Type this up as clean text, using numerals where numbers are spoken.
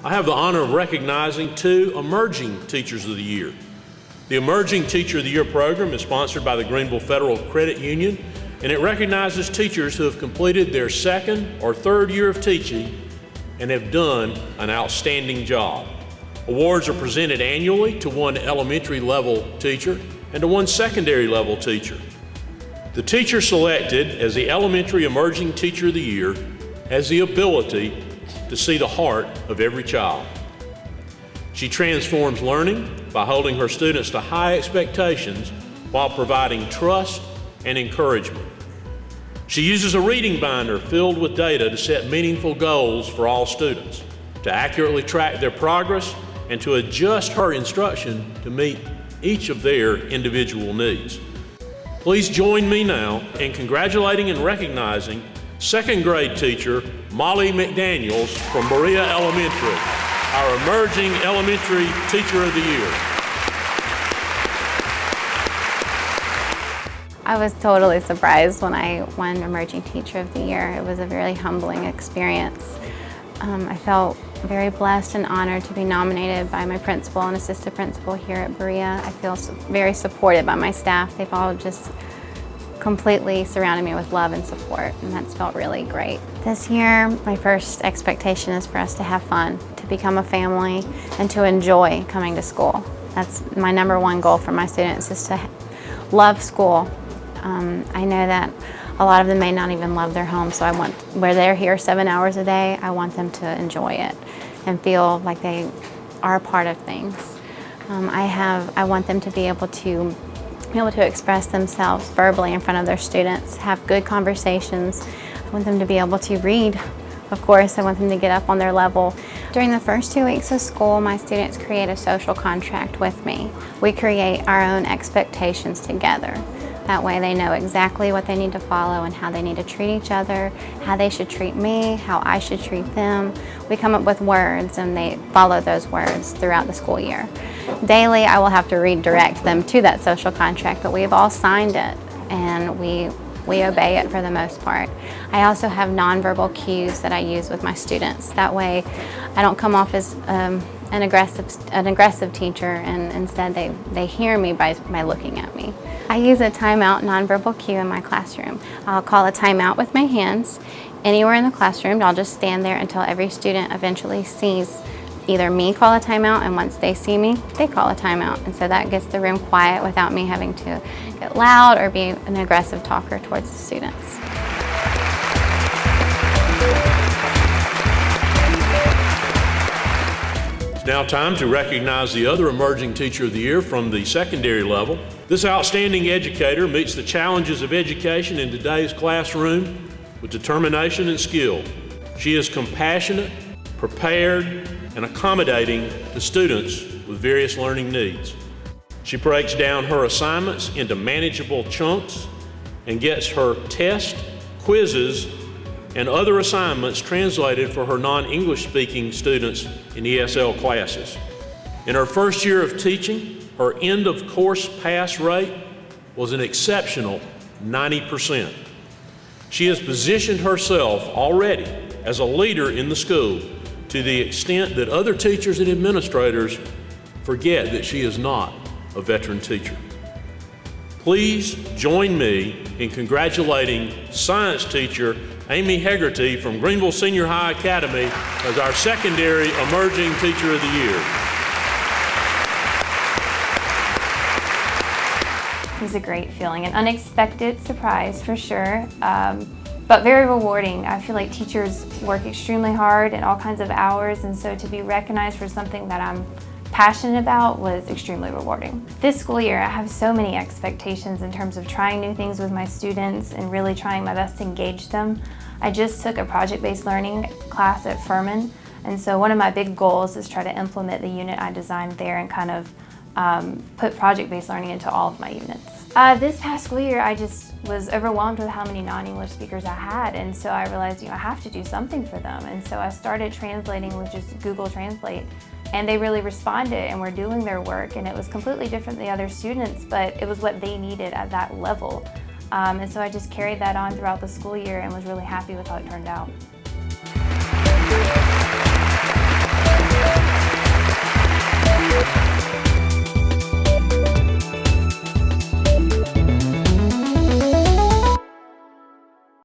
I have the honor of recognizing 2 Emerging Teachers of the Year. The Emerging Teacher of the Year program is sponsored by the Greenville Federal Credit Union, and it recognizes teachers who have completed their 2nd or 3rd year of teaching and have done an outstanding job. Awards are presented annually to 1 elementary level teacher and to 1 secondary level teacher. The teacher selected as the Elementary Emerging Teacher of the Year has the ability to see the heart of every child. She transforms learning by holding her students to high expectations while providing trust and encouragement. She uses a reading binder filled with data to set meaningful goals for all students, to accurately track their progress, and to adjust her instruction to meet each of their individual needs. Please join me now in congratulating and recognizing 2nd grade teacher Molly McDaniels from Berea Elementary, our Emerging Elementary Teacher of the Year. I was totally surprised when I won Emerging Teacher of the Year. It was a very humbling experience. I felt very blessed and honored to be nominated by my principal and assistant principal here at Berea. I feel very supported by my staff. They've all just completely surrounded me with love and support, and that's felt really great. This year, my first expectation is for us to have fun, to become a family, and to enjoy coming to school. That's my #1 goal for my students, is to love school. I know that a lot of them may not even love their home, so where they're here 7 hours a day, I want them to enjoy it and feel like they are a part of things. I want them to be able to express themselves verbally in front of their students, have good conversations. I want them to be able to read. Of course, I want them to get up on their level. During the first 2 weeks of school, my students create a social contract with me. We create our own expectations together. That way they know exactly what they need to follow and how they need to treat each other, how they should treat me, how I should treat them. We come up with words and they follow those words throughout the school year. Daily, I will have to redirect them to that social contract, but we've all signed it and we obey it for the most part. I also have nonverbal cues that I use with my students. That way I don't come off as an aggressive teacher, and instead they hear me by looking at me. I use a timeout nonverbal cue in my classroom. I'll call a timeout with my hands. Anywhere in the classroom, I'll just stand there until every student eventually sees either me call a timeout, and once they see me, they call a timeout. And so that gets the room quiet without me having to get loud or be an aggressive talker towards the students. It's now time to recognize the other Emerging Teacher of the Year from the secondary level. This outstanding educator meets the challenges of education in today's classroom with determination and skill. She is compassionate, prepared, and accommodating to students with various learning needs. She breaks down her assignments into manageable chunks and gets her tests, quizzes, and other assignments translated for her non-English speaking students in ESL classes. In her first year of teaching, her end of course pass rate was an exceptional 90%. She has positioned herself already as a leader in the school, to the extent that other teachers and administrators forget that she is not a veteran teacher. Please join me in congratulating science teacher Amy Hegarty from Greenville Senior High Academy as our secondary Emerging Teacher of the Year. It was a great feeling, an unexpected surprise for sure. But very rewarding. I feel like teachers work extremely hard and all kinds of hours, and so to be recognized for something that I'm passionate about was extremely rewarding. This school year, I have so many expectations in terms of trying new things with my students and really trying my best to engage them. I just took a project-based learning class at Furman, and so one of my big goals is try to implement the unit I designed there and kind of put project-based learning into all of my units. This past school year, I just was overwhelmed with how many non-English speakers I had, and so I realized, I have to do something for them. And so I started translating with just Google Translate, and they really responded and were doing their work, and it was completely different than the other students, but it was what they needed at that level. And so I just carried that on throughout the school year and was really happy with how it turned out.